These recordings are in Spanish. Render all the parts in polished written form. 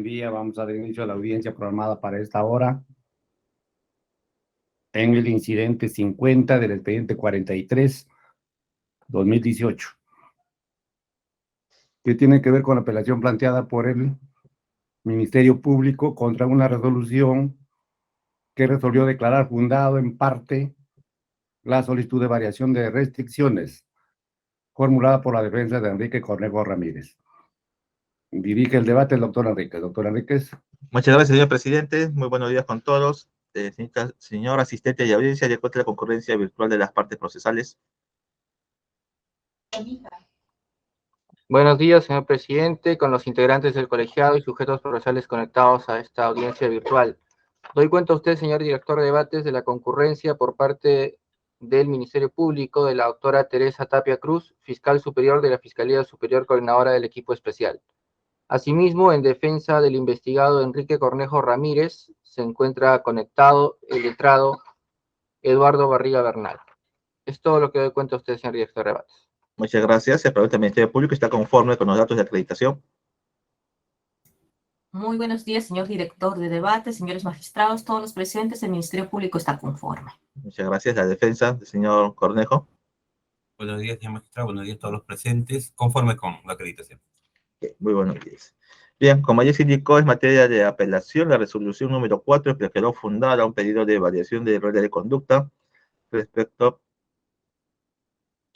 día. Vamos a dar inicio a la audiencia programada para esta hora en el incidente 50 del expediente 43/2018, que tiene que ver con la apelación planteada por el Ministerio Público contra una resolución que resolvió declarar fundado en parte la solicitud de variación de restricciones formulada por la defensa de Enrique Cornejo Ramírez. Dirige el debate el doctor Enríquez. Doctor Enríquez. Muchas gracias, señor presidente. Muy buenos días con todos. Señor asistente de audiencia, de acuerdo a la concurrencia virtual de las partes procesales. Buenos días, señor presidente, con los integrantes del colegiado y sujetos procesales conectados a esta audiencia virtual. Doy cuenta a usted, señor director de debates, de la concurrencia por parte del Ministerio Público de la doctora Teresa Tapia Cruz, fiscal superior de la Fiscalía Superior Coordinadora del Equipo Especial. Asimismo, en defensa del investigado Enrique Cornejo Ramírez, se encuentra conectado el letrado Eduardo Barriga Bernal. Es todo lo que doy cuenta a usted, señor director de debates. Muchas gracias. El pregunta del Ministerio Público está conforme con los datos de acreditación. Muy buenos días, señor director de debate, señores magistrados, todos los presentes, el Ministerio Público está conforme. Muchas gracias. La defensa del señor Cornejo. Buenos días, señor magistrado, buenos días a todos los presentes, conforme con la acreditación. Muy buenos días. Bien, como ya se indicó, es materia de apelación la resolución número 4 que quedó fundada un pedido de variación de regla de conducta respecto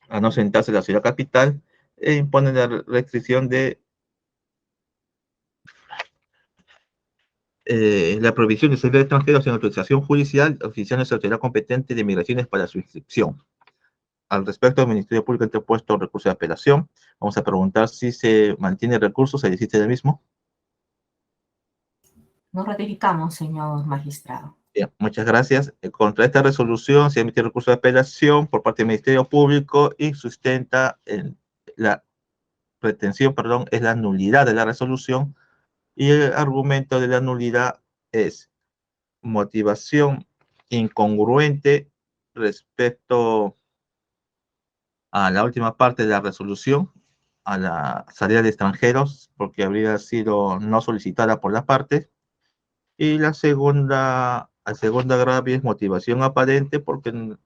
a no sentarse en la ciudad capital e impone la restricción de la prohibición de salir de extranjeros sin autorización judicial, oficiales de autoridad competente de migraciones para su inscripción. Al respecto, el Ministerio Público ha interpuesto recurso de apelación. Vamos a preguntar si se mantiene el recurso, se desiste del mismo. Nos ratificamos, señor magistrado. Bien, muchas gracias. Contra esta resolución se emite recurso de apelación por parte del Ministerio Público y sustenta la pretensión, es la nulidad de la resolución, y el argumento de la nulidad es motivación incongruente respecto a la última parte de la resolución, a la salida de extranjeros, porque habría sido no solicitada por la parte, y el segundo agravio es motivación aparente, porque no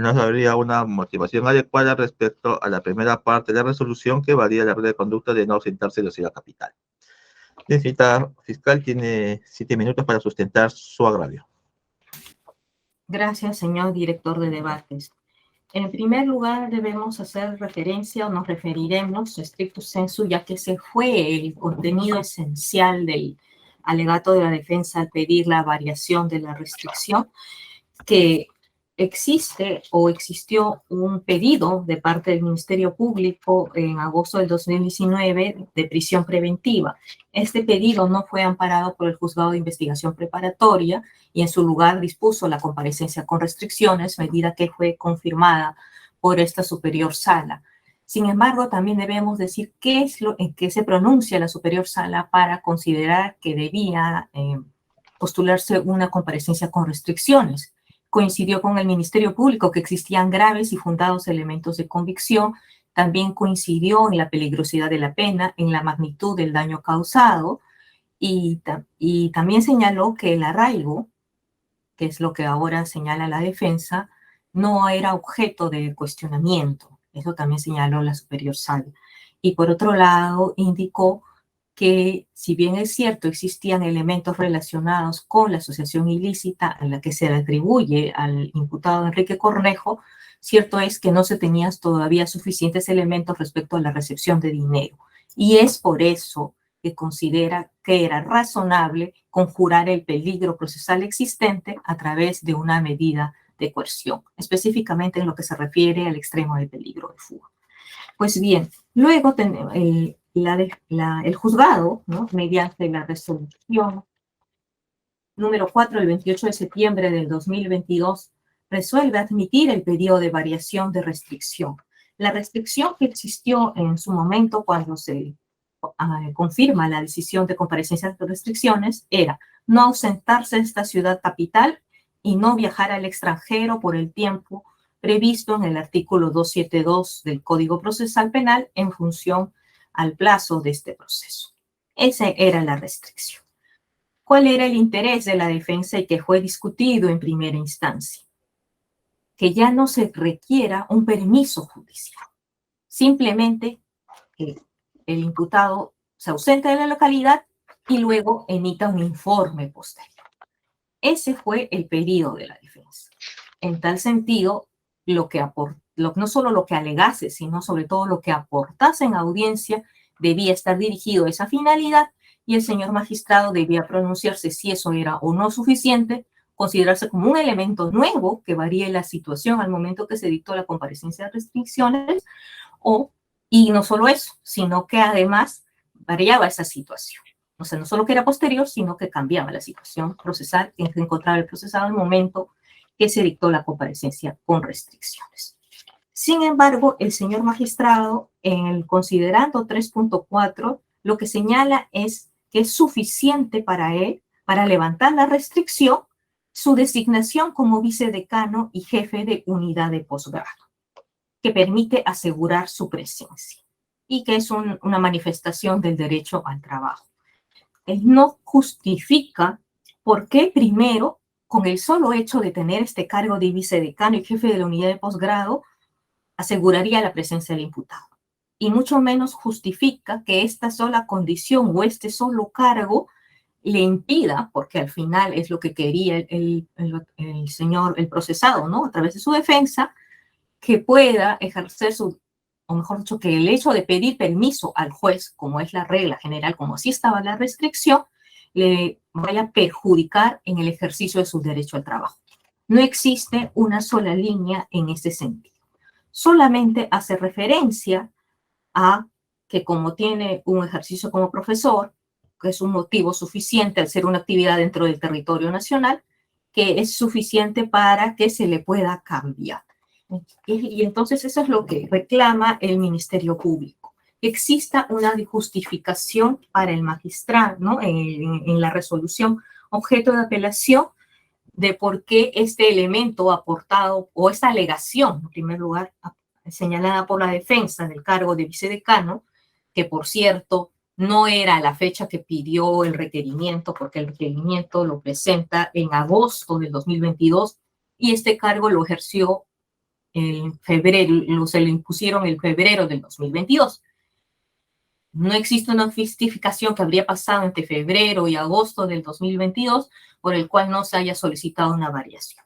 habría una motivación adecuada respecto a la primera parte de la resolución, que varía la regla de conducta de no ausentarse de la ciudad capital. La cita fiscal tiene 7 minutos para sustentar su agravio. Gracias, señor director de debates. En primer lugar, debemos hacer referencia o nos referiremos stricto sensu, ya que ese fue el contenido esencial del alegato de la defensa al pedir la variación de la restricción, que existe o existió un pedido de parte del Ministerio Público en agosto del 2019 de prisión preventiva. Este pedido no fue amparado por el Juzgado de Investigación Preparatoria y en su lugar dispuso la comparecencia con restricciones, medida que fue confirmada por esta superior sala. Sin embargo, también debemos decir qué es lo en qué se pronuncia la superior sala para considerar que debía postularse una comparecencia con restricciones. Coincidió con el Ministerio Público que existían graves y fundados elementos de convicción. También coincidió en la peligrosidad de la pena, en la magnitud del daño causado, y también señaló que el arraigo, que es lo que ahora señala la defensa, no era objeto de cuestionamiento. Eso también señaló la superior sala. Y por otro lado, indicó que, si bien es cierto, existían elementos relacionados con la asociación ilícita a la que se le atribuye al imputado Enrique Cornejo, cierto es que no se tenían todavía suficientes elementos respecto a la recepción de dinero. Y es por eso que considera que era razonable conjurar el peligro procesal existente a través de una medida de coerción, específicamente en lo que se refiere al extremo de peligro de fuga. Pues bien, luego tenemos el juzgado, ¿no?, mediante la resolución número 4 del 28 de septiembre del 2022, resuelve admitir el pedido de variación de restricción. La restricción que existió en su momento cuando se confirma la decisión de comparecencia de restricciones era no ausentarse de esta ciudad capital y no viajar al extranjero por el tiempo previsto en el artículo 272 del Código Procesal Penal en función al plazo de este proceso. Esa era la restricción. ¿Cuál era el interés de la defensa y que fue discutido en primera instancia? Que ya no se requiera un permiso judicial. Simplemente que el imputado se ausente de la localidad y luego emita un informe posterior. Ese fue el pedido de la defensa. En tal sentido, no solo lo que alegase, sino sobre todo lo que aportase en audiencia debía estar dirigido a esa finalidad y el señor magistrado debía pronunciarse si eso era o no suficiente, considerarse como un elemento nuevo que varíe la situación al momento que se dictó la comparecencia de restricciones, y no solo eso, sino que además variaba esa situación. O sea, no solo que era posterior, sino que cambiaba la situación procesal en que encontraba el procesado al momento que se dictó la comparecencia con restricciones. Sin embargo, el señor magistrado, en el considerando 3.4, lo que señala es que es suficiente para él, para levantar la restricción, su designación como vicedecano y jefe de unidad de posgrado, que permite asegurar su presencia y que es una manifestación del derecho al trabajo. Él no justifica por qué primero, con el solo hecho de tener este cargo de vicedecano y jefe de la unidad de posgrado, aseguraría la presencia del imputado. Y mucho menos justifica que esta sola condición o este solo cargo le impida, porque al final es lo que quería el procesado, ¿no? A través de su defensa, que pueda ejercer o mejor dicho, que el hecho de pedir permiso al juez, como es la regla general, como así estaba la restricción, le vaya a perjudicar en el ejercicio de su derecho al trabajo. No existe una sola línea en ese sentido. Solamente hace referencia a que como tiene un ejercicio como profesor, que es un motivo suficiente al ser una actividad dentro del territorio nacional, que es suficiente para que se le pueda cambiar. Y entonces eso es lo que reclama el Ministerio Público. Exista una justificación para el magistrado, ¿no? En la resolución objeto de apelación de por qué este elemento aportado o esta alegación, en primer lugar, señalada por la defensa del cargo de vicedecano, que por cierto no era la fecha que pidió el requerimiento, porque el requerimiento lo presenta en agosto del 2022 y este cargo lo ejerció en febrero, se lo impusieron en febrero del 2022. No existe una justificación que habría pasado entre febrero y agosto del 2022 por el cual no se haya solicitado una variación.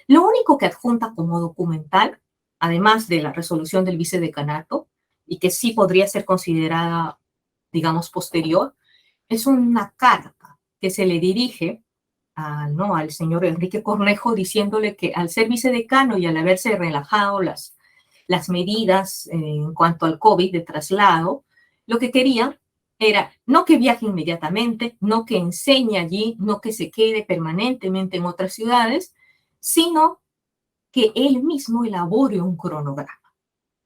Lo único que adjunta como documental, además de la resolución del vicedecanato, y que sí podría ser considerada, digamos, posterior, es una carta que se le dirige al señor Enrique Cornejo diciéndole que al ser vicedecano y al haberse relajado las medidas en cuanto al COVID de traslado, lo que quería era no que viaje inmediatamente, no que enseñe allí, no que se quede permanentemente en otras ciudades, sino que él mismo elabore un cronograma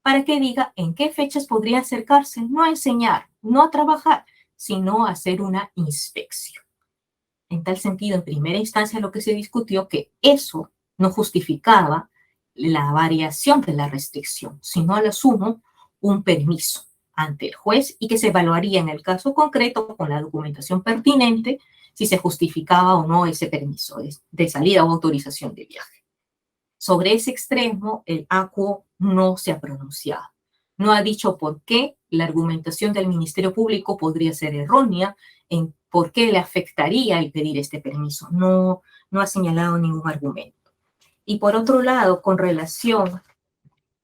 para que diga en qué fechas podría acercarse, no a enseñar, no a trabajar, sino a hacer una inspección. En tal sentido, en primera instancia lo que se discutió que eso no justificaba la variación de la restricción, sino a lo sumo un permiso ante el juez y que se evaluaría en el caso concreto con la documentación pertinente si se justificaba o no ese permiso de salida o autorización de viaje. Sobre ese extremo, el ACUO no se ha pronunciado. No ha dicho por qué la argumentación del Ministerio Público podría ser errónea, en por qué le afectaría el pedir este permiso. No ha señalado ningún argumento. Y por otro lado, con relación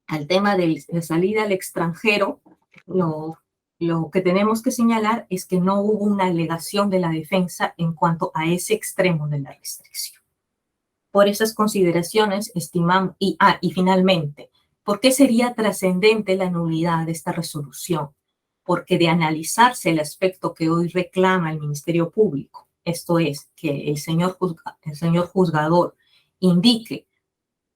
al tema de salida al extranjero, lo que tenemos que señalar es que no hubo una alegación de la defensa en cuanto a ese extremo de la restricción. Por esas consideraciones estimamos, y finalmente, ¿por qué sería trascendente la nulidad de esta resolución? Porque de analizarse el aspecto que hoy reclama el Ministerio Público, esto es, que el señor juzgador indique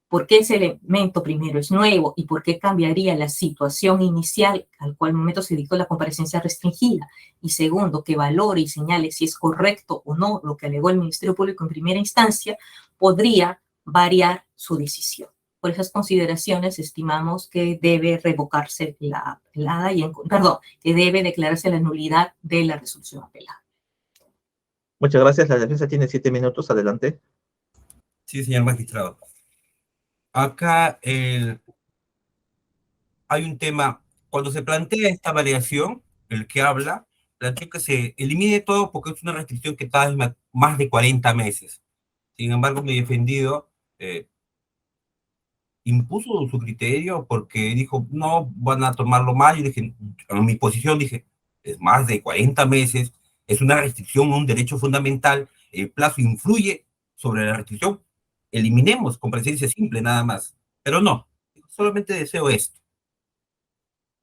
por qué ese elemento primero es nuevo y por qué cambiaría la situación inicial al cual momento se dictó la comparecencia restringida, y segundo, que valore y señale si es correcto o no lo que alegó el Ministerio Público en primera instancia, podría variar su decisión. Por esas consideraciones estimamos que debe revocarse la apelada perdón, que debe declararse la nulidad de la resolución apelada. Muchas gracias. La defensa tiene 7 minutos. Adelante. Sí, señor magistrado. Acá hay un tema. Cuando se plantea esta variación, el que habla, plantea que se elimine todo porque es una restricción que tarda más de 40 meses. Sin embargo, mi defendido impuso su criterio porque dijo, no, van a tomarlo mal. Y dije, en mi posición dije, es más de 40 meses, es una restricción, un derecho fundamental, el plazo influye sobre la restricción, eliminemos con presencia simple nada más. Pero no, solamente deseo esto.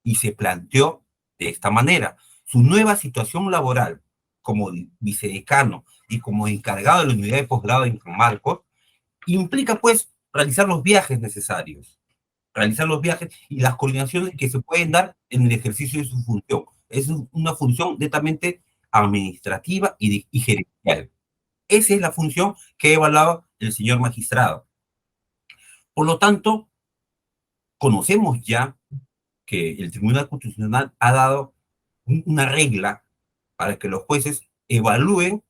Y se planteó de esta manera. Su nueva situación laboral como vicedecano y como encargado de la unidad de posgrado en San Marcos implica pues realizar los viajes necesarios, realizar los viajes y las coordinaciones que se pueden dar en el ejercicio de su función. Es una función netamente administrativa y gerencial. Esa es la función que evaluaba el señor magistrado. Por lo tanto, conocemos ya que el Tribunal Constitucional ha dado una regla para que los jueces evalúen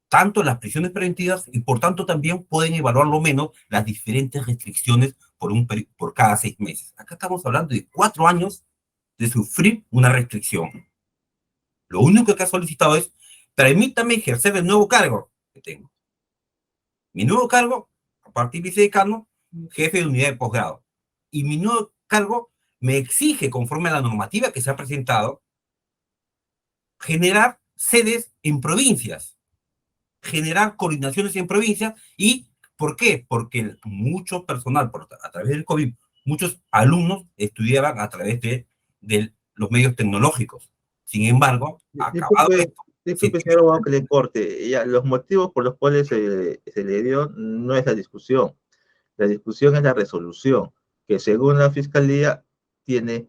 tanto las prisiones preventivas y por tanto también pueden evaluar lo menos las diferentes restricciones por cada 6 meses. Acá estamos hablando de 4 años de sufrir una restricción. Lo único que ha solicitado es, permítame ejercer el nuevo cargo que tengo. Mi nuevo cargo, a partir de vicedecano, jefe de unidad de posgrado. Y mi nuevo cargo me exige, conforme a la normativa que se ha presentado, generar sedes en provincias, generar coordinaciones en provincias. ¿Y por qué? Porque mucho personal, a través del COVID, muchos alumnos estudiaban a través de los medios tecnológicos. Sin embargo, acabado esto... Disculpe, señor abogado, que le corte. Ya, los motivos por los cuales se le dio no es la discusión. La discusión es la resolución, que según la Fiscalía tiene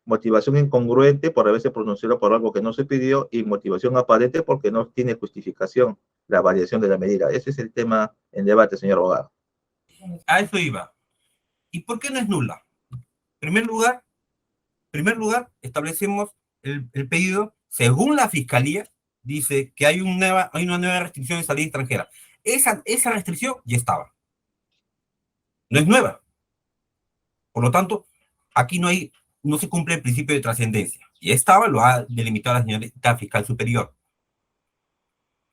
motivación incongruente por haberse pronunciado por algo que no se pidió y motivación aparente porque no tiene justificación la variación de la medida. Ese es el tema en debate, señor abogado. A eso iba. ¿Y por qué no es nula? En primer lugar, establecemos el pedido, según la Fiscalía, dice que hay una nueva restricción de salida extranjera. Esa restricción ya estaba. No es nueva. Por lo tanto, aquí no se cumple el principio de trascendencia. Ya estaba, lo ha delimitado la señorita fiscal superior.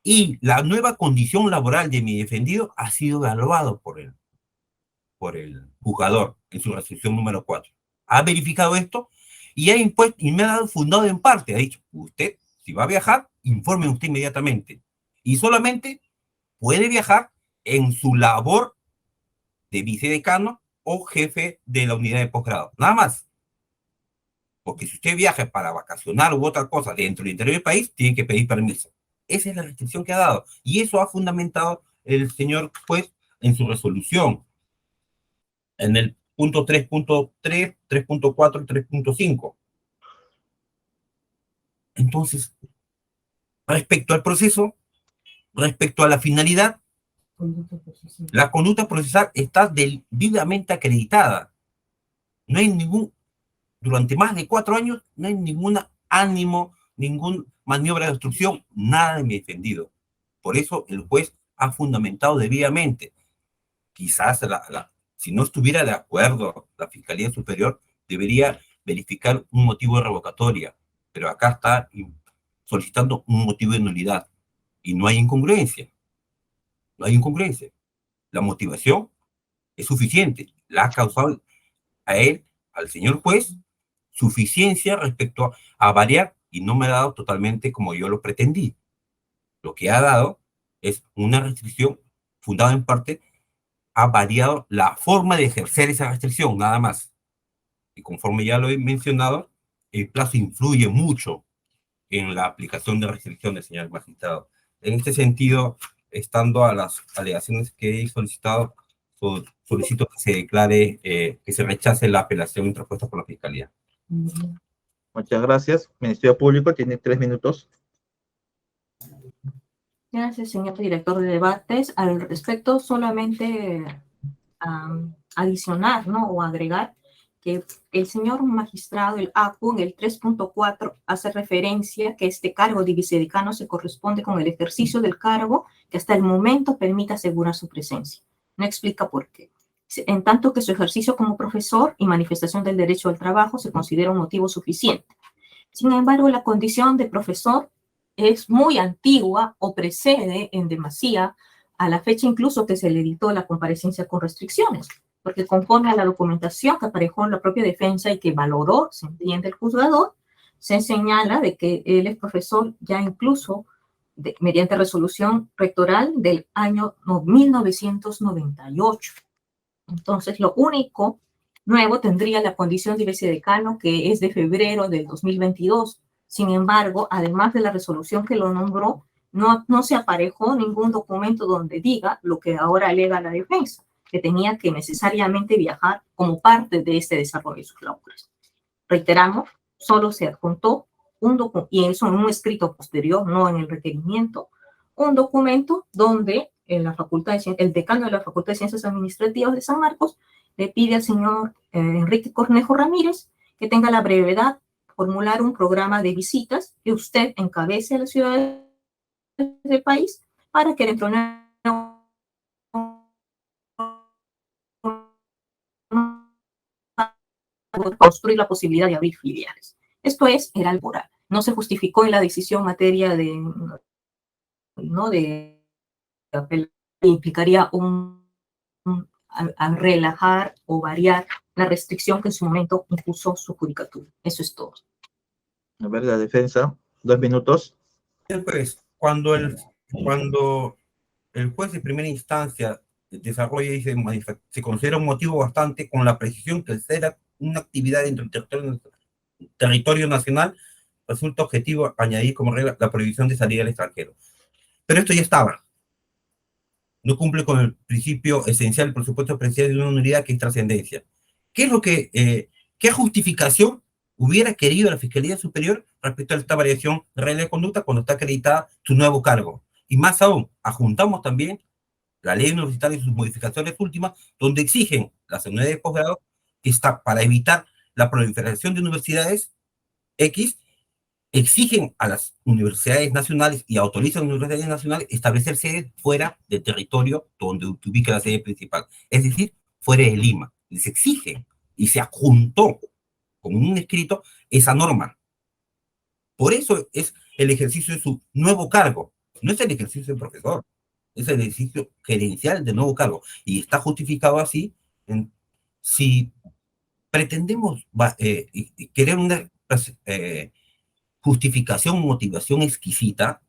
Y la nueva condición laboral de mi defendido ha sido evaluado por el juzgador en su resolución número 4. Ha verificado esto y ha impuesto, y me ha dado fundado en parte. Ha dicho, usted, si va a viajar, informe usted inmediatamente. Y solamente puede viajar en su labor de vicedecano o jefe de la unidad de posgrado. Nada más. Porque si usted viaja para vacacionar u otra cosa dentro del interior del país, tiene que pedir permiso. Esa es la restricción que ha dado. Y eso ha fundamentado el señor juez en su resolución. En el punto 3.3, 3.4, 3.5. Entonces, respecto al proceso, respecto a la finalidad, la conducta procesal está debidamente acreditada. No hay durante más de 4 años, no hay ningún ánimo, ninguna maniobra de obstrucción, nada de mi defendido. Por eso el juez ha fundamentado debidamente. Quizás si no estuviera de acuerdo la Fiscalía Superior, debería verificar un motivo de revocatoria, pero acá está solicitando un motivo de nulidad y no hay incongruencia. No hay incongruencia. La motivación es suficiente. La ha causado a él, al señor juez, suficiencia respecto a variar y no me ha dado totalmente como yo lo pretendí. Lo que ha dado es una restricción fundada en parte, ha variado la forma de ejercer esa restricción, nada más. Y conforme ya lo he mencionado, el plazo influye mucho en la aplicación de restricciones, señor magistrado. En este sentido, estando a las alegaciones que he solicitado, solicito que se declare, que se rechace la apelación interpuesta por la Fiscalía. Muchas gracias. Ministerio Público tiene 3 minutos. Gracias, señor director de debates. Al respecto, solamente adicionar, ¿no? O agregar que el señor magistrado, el ACU, en el 3.4, hace referencia que este cargo de vicedecano se corresponde con el ejercicio del cargo que hasta el momento permite asegurar su presencia. No explica por qué. En tanto que su ejercicio como profesor y manifestación del derecho al trabajo se considera un motivo suficiente. Sin embargo, la condición de profesor es muy antigua o precede en demasía a la fecha incluso que se le dictó la comparecencia con restricciones, porque conforme a la documentación que aparejó en la propia defensa y que valoró, se entiende el juzgador, se señala de que él es profesor ya incluso mediante resolución rectoral del año 1998. Entonces, lo único nuevo tendría la condición de vicedecano, que es de febrero del 2022. Sin embargo, además de la resolución que lo nombró, no se aparejó ningún documento donde diga lo que ahora alega la defensa, que tenía que necesariamente viajar como parte de este desarrollo de sus labores. Reiteramos, solo se adjuntó y eso en un escrito posterior, no en el requerimiento, un documento donde en la el decano de la Facultad de Ciencias Administrativas de San Marcos le pide al señor Enrique Cornejo Ramírez que tenga la brevedad formular un programa de visitas que usted encabece a las ciudades del país para que dentro de construir la posibilidad de abrir filiales. Esto era laboral. No se justificó en la decisión materia de implicaría a relajar o variar la restricción que en su momento impuso su judicatura. Eso es todo. A ver, la defensa, 2 minutos. Pues, cuando el juez de primera instancia desarrolla y se considera un motivo bastante con la precisión que será una actividad dentro del territorio nacional, resulta objetivo añadir como regla la prohibición de salir al extranjero. Pero esto ya estaba. No cumple con el principio esencial, por supuesto, presencia de una unidad que es trascendencia. ¿Qué es lo que, qué justificación hubiera querido la Fiscalía Superior respecto a esta variación de regla de conducta cuando está acreditada su nuevo cargo? Y más aún, adjuntamos también la ley universitaria y sus modificaciones últimas, donde exigen las unidades de posgrado que está para evitar la proliferación de universidades X, exigen a las universidades nacionales y autorizan a las universidades nacionales establecer sedes fuera del territorio donde ubica la sede principal, es decir, fuera de Lima. Les exigen y se adjuntó con un escrito esa norma. Por eso es el ejercicio de su nuevo cargo, no es el ejercicio de profesor, es el ejercicio gerencial del nuevo cargo y está justificado así. Si pretendemos querer una justificación, motivación exquisita,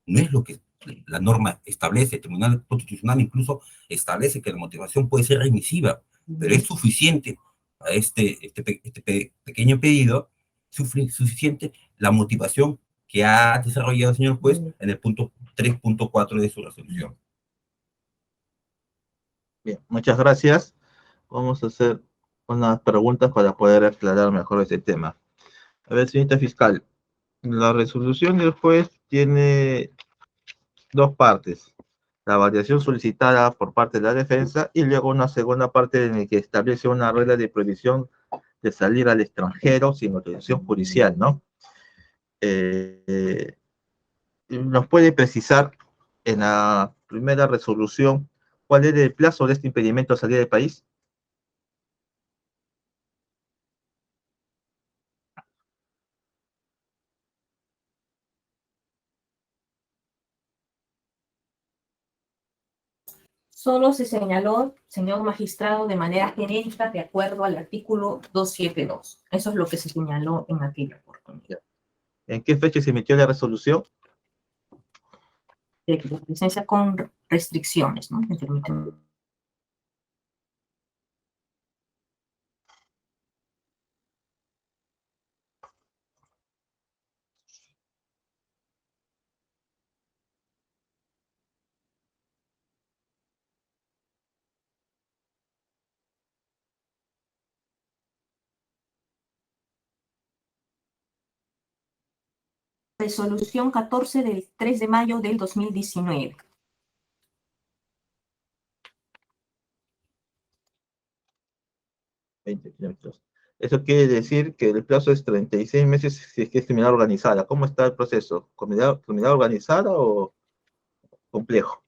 no es lo que la norma establece. El Tribunal Constitucional incluso establece que la motivación puede ser remisiva, pero es suficiente a este pequeño pedido, suficiente la motivación que ha desarrollado el señor juez en el punto 3.4 de su resolución. Bien, muchas gracias. Vamos a hacer unas preguntas para poder aclarar mejor este tema. A ver, señorita fiscal, la resolución del juez tiene dos partes: la variación solicitada por parte de la defensa y luego una segunda parte en la que establece una regla de prohibición de salir al extranjero sin autorización judicial, ¿no? ¿Nos puede precisar en la primera resolución cuál es el plazo de este impedimento a salir del país? Solo se señaló, señor magistrado, de manera genérica, de acuerdo al artículo 272. Eso es lo que se señaló en aquella oportunidad. ¿En qué fecha se emitió la resolución? De licencia con restricciones, ¿no? Me permiten. Resolución 14 del 3 de mayo del 2019. 2022. Eso quiere decir que el plazo es 36 meses si es que es criminal organizada. ¿Cómo está el proceso? ¿Criminal organizada o complejo?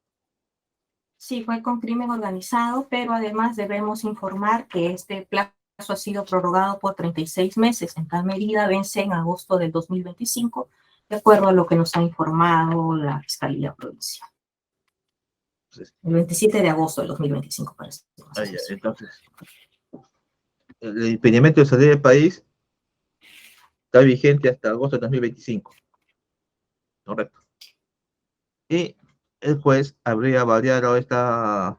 Sí, fue con crimen organizado, pero además debemos informar que este plazo ha sido prorrogado por 36 meses. En tal medida vence en agosto del 2025, de acuerdo a lo que nos ha informado la Fiscalía Provincial. Entonces, El 27 de agosto del 2025, para ser más ya, específico. entonces, el impedimento de salir del país está vigente hasta agosto de 2025. Correcto. Y el juez habría variado esta,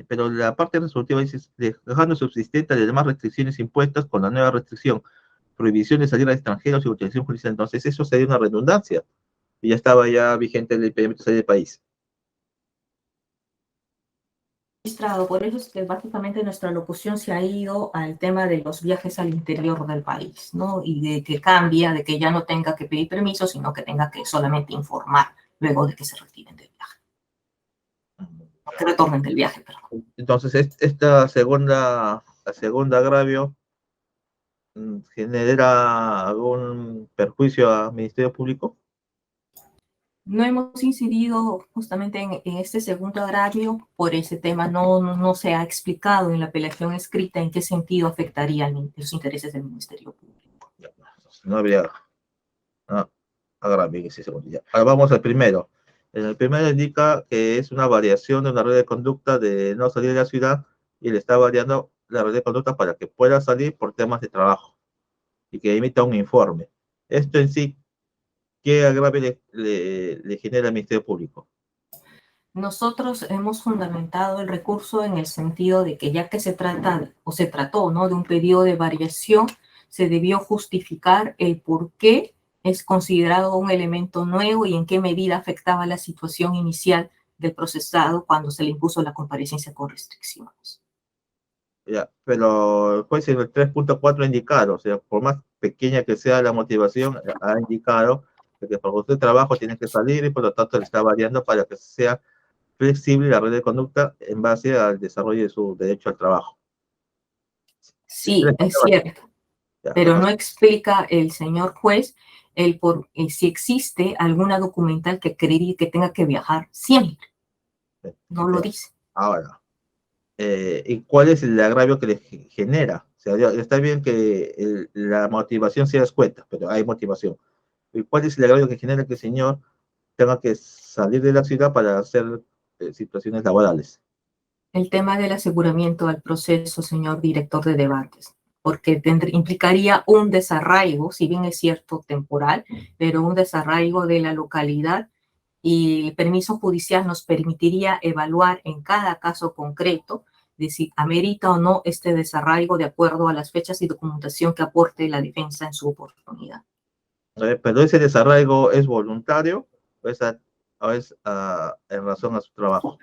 pero la parte resolutiva dice, dejando subsistente las demás restricciones impuestas con la nueva restricción, prohibición de salir a extranjeros y utilización judicial. Entonces, eso sería una redundancia. Y ya estaba ya vigente el impedimento de salir del país. Magistrado, por eso es que básicamente nuestra locución se ha ido al tema de los viajes al interior del país, ¿no? Y de que cambia, de que ya no tenga que pedir permiso, sino que tenga que solamente informar luego de que se retiren del viaje. Que retornen del viaje, perdón. Entonces, la segunda agravio genera algún perjuicio al Ministerio Público. No hemos incidido justamente en este segundo agravio por ese tema. No se ha explicado en la apelación escrita en qué sentido afectaría los intereses del Ministerio Público. No habría agravio en ese segundo. Ya. Ahora vamos al primero. En el primero indica que es una variación de una red de conducta de no salir de la ciudad y le está variando la red de conducta para que pueda salir por temas de trabajo y que emita un informe. Esto en sí, ¿qué agravio le genera al Ministerio Público? Nosotros hemos fundamentado el recurso en el sentido de que ya que se trata o se trató, ¿no?, de un periodo de variación, se debió justificar el por qué es considerado un elemento nuevo y en qué medida afectaba la situación inicial del procesado cuando se le impuso la comparecencia con restricciones. Ya, pero el juez en el 3.4 ha indicado, o sea, por más pequeña que sea la motivación, ha indicado que por usted trabajo tiene que salir y por lo tanto le está variando para que sea flexible la red de conducta en base al desarrollo de su derecho al trabajo. Sí, es cierto, Ya, pero no explica el señor juez si existe alguna documental que tenga que viajar siempre. No lo dice. ahora, ¿y cuál es el agravio que le genera? O sea, está bien que la motivación sea escueta, pero hay motivación. ¿Y cuál es el agravio que genera que el señor tenga que salir de la ciudad para hacer situaciones laborales? El tema del aseguramiento al proceso, señor director de debates, porque implicaría un desarraigo, si bien es cierto temporal, pero un desarraigo de la localidad, y el permiso judicial nos permitiría evaluar en cada caso concreto de si amerita o no este desarraigo de acuerdo a las fechas y documentación que aporte la defensa en su oportunidad. Pero ese desarraigo es voluntario o es en razón a su trabajo.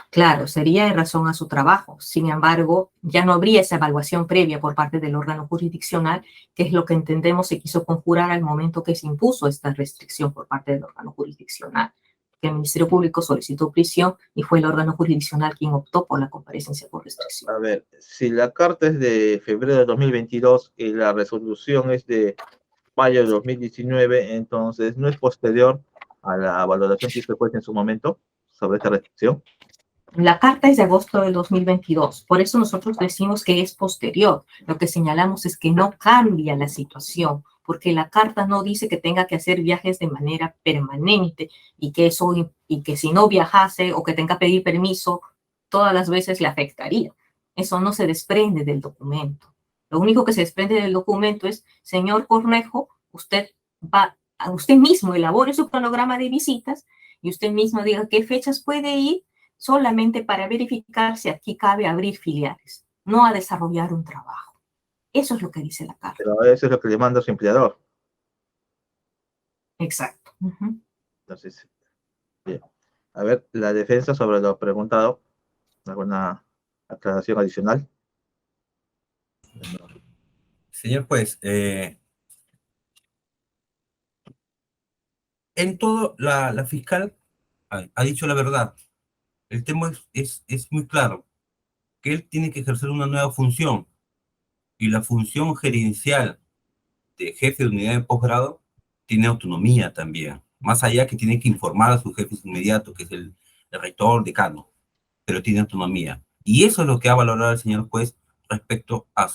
Claro, sería en razón a su trabajo. Sin embargo, ya no habría esa evaluación previa por parte del órgano jurisdiccional, que es lo que entendemos se quiso conjurar al momento que se impuso esta restricción por parte del órgano jurisdiccional. Que el Ministerio Público solicitó prisión y fue el órgano jurisdiccional quien optó por la comparecencia por restricción. A ver, si la carta es de febrero de 2022 y la resolución es de mayo de 2019, entonces no es posterior a la valoración que hizo el juez en su momento sobre esta restricción. La carta es de agosto del 2022, por eso nosotros decimos que es posterior. Lo que señalamos es que no cambia la situación, porque la carta no dice que tenga que hacer viajes de manera permanente y que si no viajase o que tenga que pedir permiso todas las veces le afectaría. Eso no se desprende del documento. Lo único que se desprende del documento es, señor Cornejo, usted mismo elabore su cronograma de visitas y usted mismo diga qué fechas puede ir, solamente para verificar si aquí cabe abrir filiales, no a desarrollar un trabajo. Eso es lo que dice la carta. Pero eso es lo que le manda su empleador. Exacto. Entonces, bien. A ver, la defensa sobre lo preguntado, ¿alguna aclaración adicional? Señor juez, en todo la fiscal ha dicho la verdad. El tema es muy claro. que él tiene que ejercer una nueva función, y la función gerencial de jefe de unidad de posgrado tiene autonomía también, más allá que tiene que informar a sus jefes inmediatos, que es el rector, decano, pero tiene autonomía. Y eso es lo que ha valorado el señor juez respecto a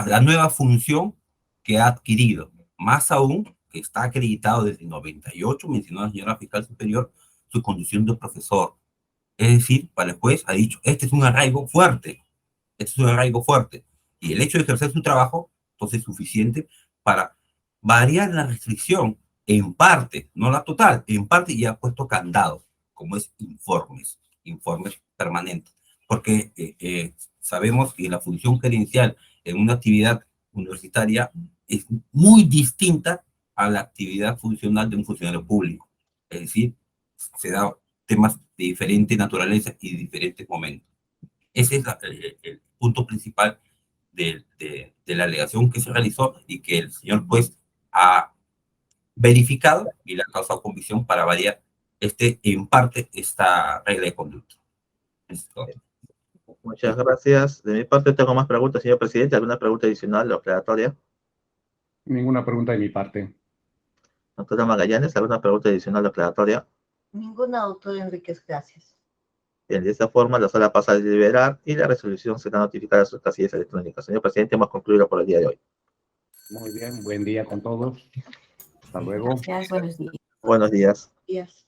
la nueva función que ha adquirido, más aún que está acreditado desde el 98, mencionó la señora fiscal superior, su condición de profesor. Es decir, para el juez ha dicho, este es un arraigo fuerte, este es un arraigo fuerte, y el hecho de ejercer su trabajo, entonces es suficiente para variar la restricción, en parte, no la total, en parte, y ha puesto candados, como es informes permanentes, porque sabemos que la función gerencial en una actividad universitaria es muy distinta a la actividad funcional de un funcionario público, es decir, se da temas de diferente naturaleza y de diferentes momentos. Ese es el punto principal de la alegación que se realizó y que el señor juez ha verificado y le ha causado convicción para variar en parte esta regla de conducta. Muchas gracias. De mi parte tengo más preguntas, señor presidente. ¿Alguna pregunta adicional o aclaratoria? Ninguna pregunta de mi parte. Doctora Magallanes, ¿alguna pregunta adicional o aclaratoria? Ninguna, doctor Enríquez, gracias. Bien, de esta forma la sala pasa a deliberar y la resolución será notificada a sus casillas electrónicas. Señor presidente, hemos concluido por el día de hoy. Muy bien, buen día con todos. Hasta luego. Gracias, buenos días. Buenos días. Días.